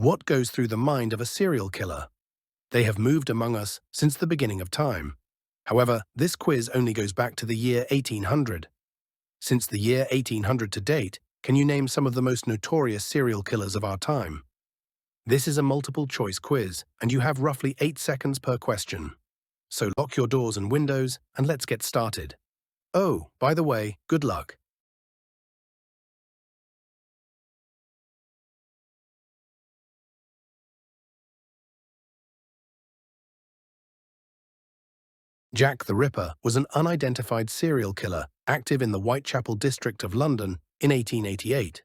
What goes through the mind of a serial killer? They have moved among us since the beginning of time. However, this quiz only goes back to the year 1800. Since the year 1800 to date, can you name some of the most notorious serial killers of our time? This is a multiple-choice quiz, and you have roughly 8 seconds per question. So lock your doors and windows, and let's get started. Oh, by the way, good luck. Jack the Ripper was an unidentified serial killer active in the Whitechapel district of London in 1888.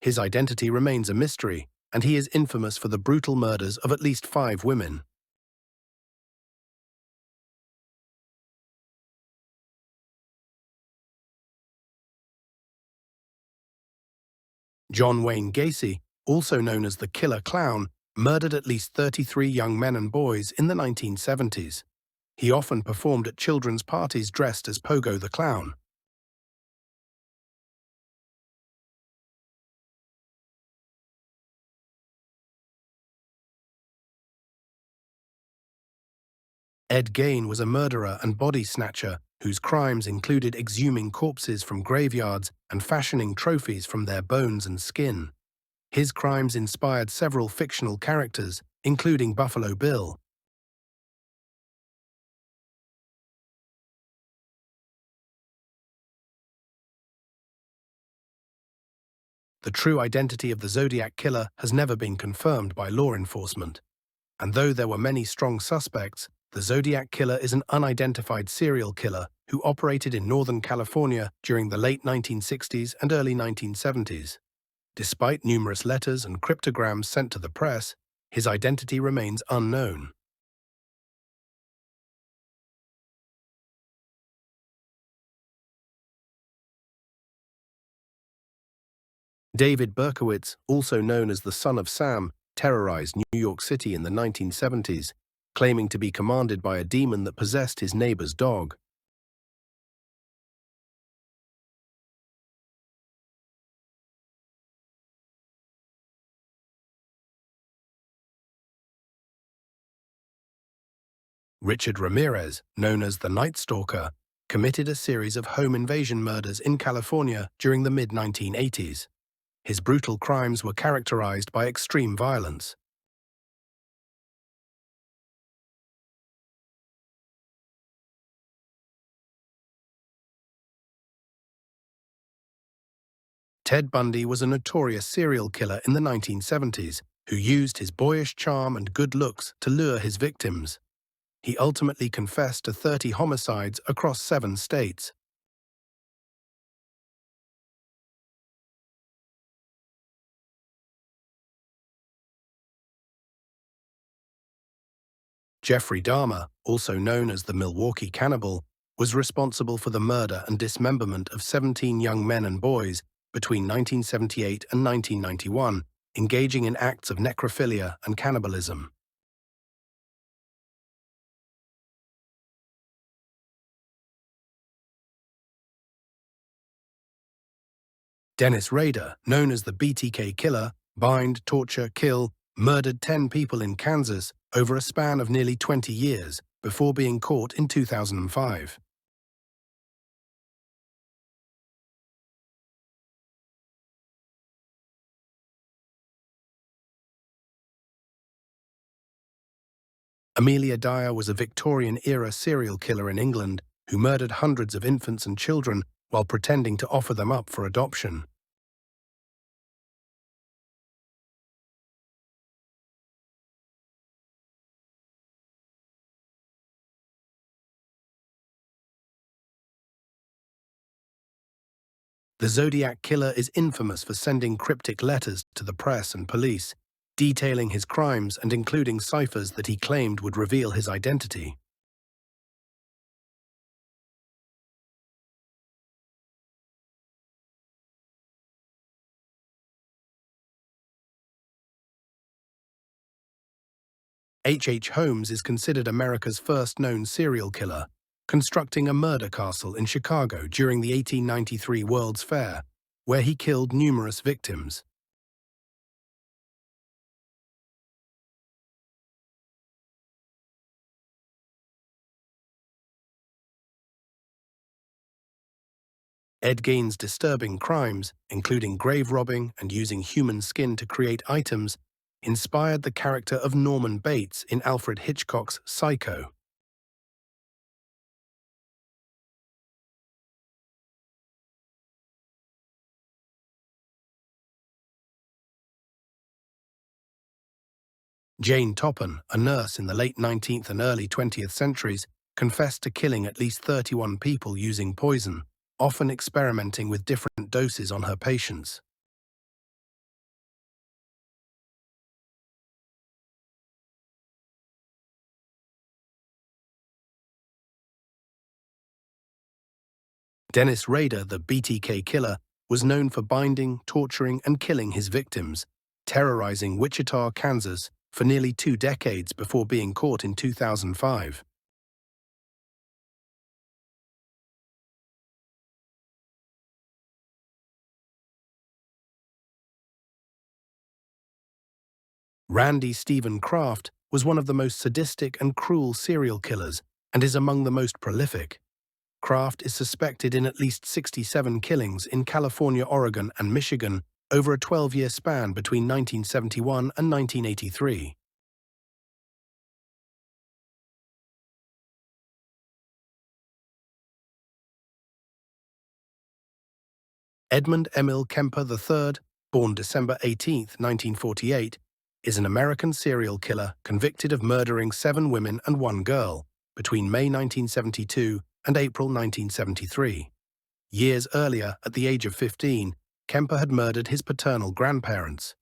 His identity remains a mystery, and he is infamous for the brutal murders of at least 5 women. John Wayne Gacy, also known as the Killer Clown, murdered at least 33 young men and boys in the 1970s. He often performed at children's parties dressed as Pogo the Clown. Ed Gein was a murderer and body snatcher whose crimes included exhuming corpses from graveyards and fashioning trophies from their bones and skin. His crimes inspired several fictional characters, including Buffalo Bill. The true identity of the Zodiac Killer has never been confirmed by law enforcement. And though there were many strong suspects, the Zodiac Killer is an unidentified serial killer who operated in Northern California during the late 1960s and early 1970s. Despite numerous letters and cryptograms sent to the press, his identity remains unknown. David Berkowitz, also known as the Son of Sam, terrorized New York City in the 1970s, claiming to be commanded by a demon that possessed his neighbor's dog. Richard Ramirez, known as the Night Stalker, committed a series of home invasion murders in California during the mid-1980s. His brutal crimes were characterized by extreme violence. Ted Bundy was a notorious serial killer in the 1970s who used his boyish charm and good looks to lure his victims. He ultimately confessed to 30 homicides across 7 states. Jeffrey Dahmer, also known as the Milwaukee Cannibal, was responsible for the murder and dismemberment of 17 young men and boys between 1978 and 1991, engaging in acts of necrophilia and cannibalism. Dennis Rader, known as the BTK Killer, bind, torture, kill, murdered 10 people in Kansas over a span of nearly 20 years before being caught in 2005. Amelia Dyer was a Victorian-era serial killer in England who murdered hundreds of infants and children while pretending to offer them up for adoption. The Zodiac Killer is infamous for sending cryptic letters to the press and police, detailing his crimes and including ciphers that he claimed would reveal his identity. H. Holmes is considered America's first known serial killer, constructing a murder castle in Chicago during the 1893 World's Fair, where he killed numerous victims. Ed Gein's disturbing crimes, including grave robbing and using human skin to create items, inspired the character of Norman Bates in Alfred Hitchcock's Psycho. Jane Toppan, a nurse in the late 19th and early 20th centuries, confessed to killing at least 31 people using poison, often experimenting with different doses on her patients. Dennis Rader, the BTK killer, was known for binding, torturing, and killing his victims, terrorizing Wichita, Kansas, for nearly 2 decades before being caught in 2005. Randy Stephen Kraft was one of the most sadistic and cruel serial killers and is among the most prolific. Kraft is suspected in at least 67 killings in California, Oregon, and Michigan over a 12-year span between 1971 and 1983. Edmund Emil Kemper III, born December 18, 1948, is an American serial killer convicted of murdering 7 women and 1 girl between May 1972 and April 1973. Years earlier, at the age of 15, Kemper had murdered his paternal grandparents.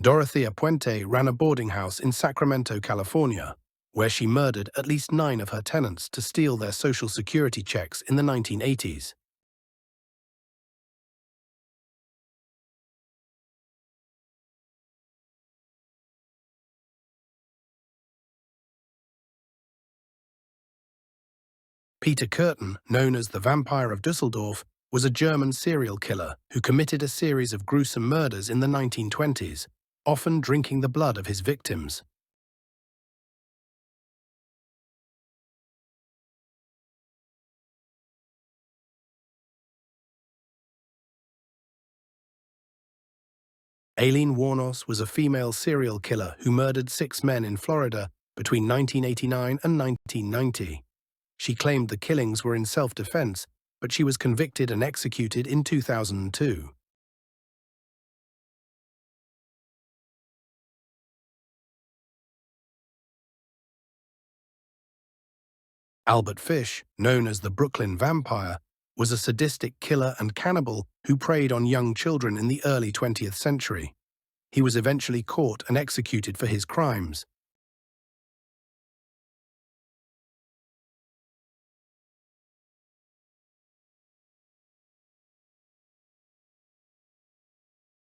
Dorothea Puente ran a boarding house in Sacramento, California, where she murdered at least 9 of her tenants to steal their Social Security checks in the 1980s. Peter Kürten, known as the Vampire of Dusseldorf, was a German serial killer who committed a series of gruesome murders in the 1920s, often drinking the blood of his victims. Aileen Wuornos was a female serial killer who murdered 6 men in Florida between 1989 and 1990. She claimed the killings were in self-defense, but she was convicted and executed in 2002. Albert Fish, known as the Brooklyn Vampire, was a sadistic killer and cannibal who preyed on young children in the early 20th century. He was eventually caught and executed for his crimes.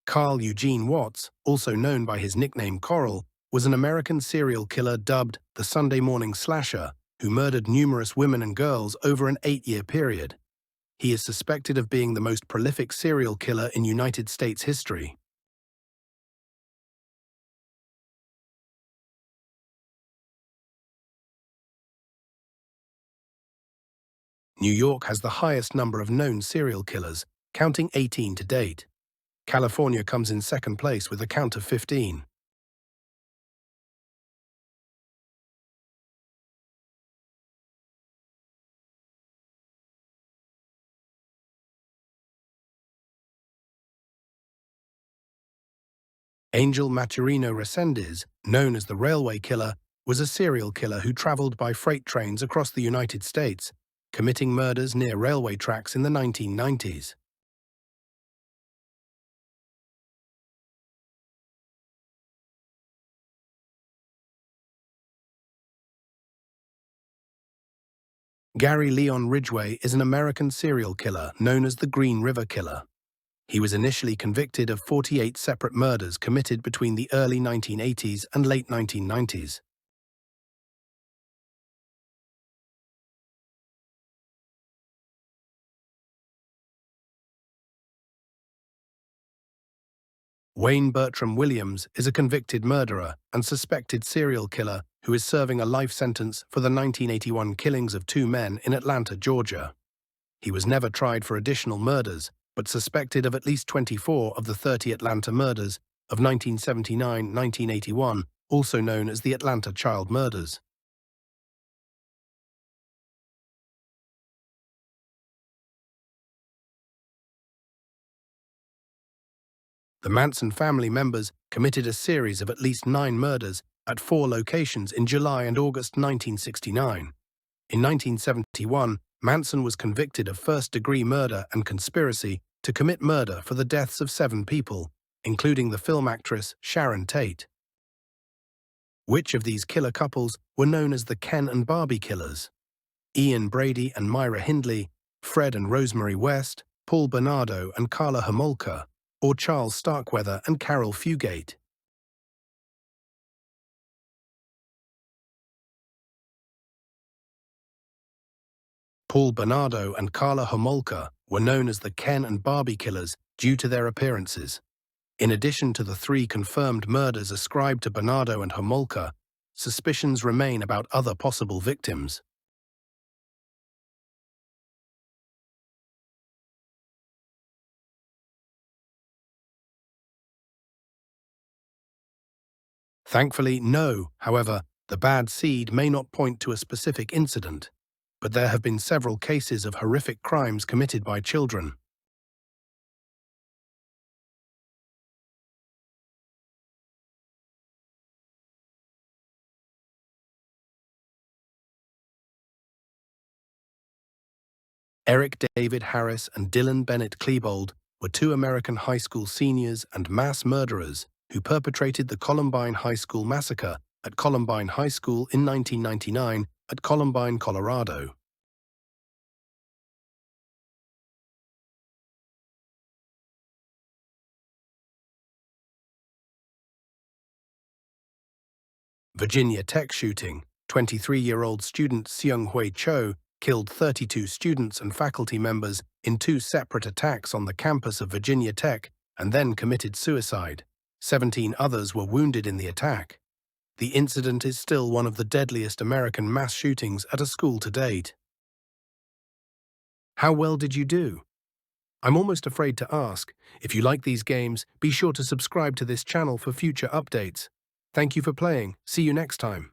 Carl Eugene Watts, also known by his nickname Coral, was an American serial killer dubbed the Sunday Morning Slasher, who murdered numerous women and girls over an 8-year period. He is suspected of being the most prolific serial killer in United States history. New York has the highest number of known serial killers, counting 18 to date. California comes in second place with a count of 15. Angel Maturino Resendiz, known as the Railway Killer, was a serial killer who traveled by freight trains across the United States, committing murders near railway tracks in the 1990s. Gary Leon Ridgway is an American serial killer known as the Green River Killer. He was initially convicted of 48 separate murders committed between the early 1980s and late 1990s. Wayne Bertram Williams is a convicted murderer and suspected serial killer who is serving a life sentence for the 1981 killings of 2 men in Atlanta, Georgia. He was never tried for additional murders, but suspected of at least 24 of the 30 Atlanta murders of 1979-1981, also known as the Atlanta child murders. The Manson family members committed a series of at least 9 murders at 4 locations in July and August 1969. In 1971, Manson was convicted of first-degree murder and conspiracy to commit murder for the deaths of 7 people, including the film actress Sharon Tate. Which of these killer couples were known as the Ken and Barbie killers? Ian Brady and Myra Hindley, Fred and Rosemary West, Paul Bernardo and Carla Homolka, or Charles Starkweather and Carol Fugate? Paul Bernardo and Carla Homolka were known as the Ken and Barbie killers due to their appearances. In addition to the 3 confirmed murders ascribed to Bernardo and Homolka, suspicions remain about other possible victims. Thankfully, no. However, the bad seed may not point to a specific incident, but there have been several cases of horrific crimes committed by children. Eric David Harris and Dylan Bennett Klebold were 2 American high school seniors and mass murderers who perpetrated the Columbine High School massacre at Columbine High School in 1999 at Columbine, Colorado. Virginia Tech shooting: 23-year-old student Seung-Hui Cho killed 32 students and faculty members in 2 separate attacks on the campus of Virginia Tech and then committed suicide. 17 others were wounded in the attack. The incident is still one of the deadliest American mass shootings at a school to date. How well did you do? I'm almost afraid to ask. If you like these games, be sure to subscribe to this channel for future updates. Thank you for playing. See you next time.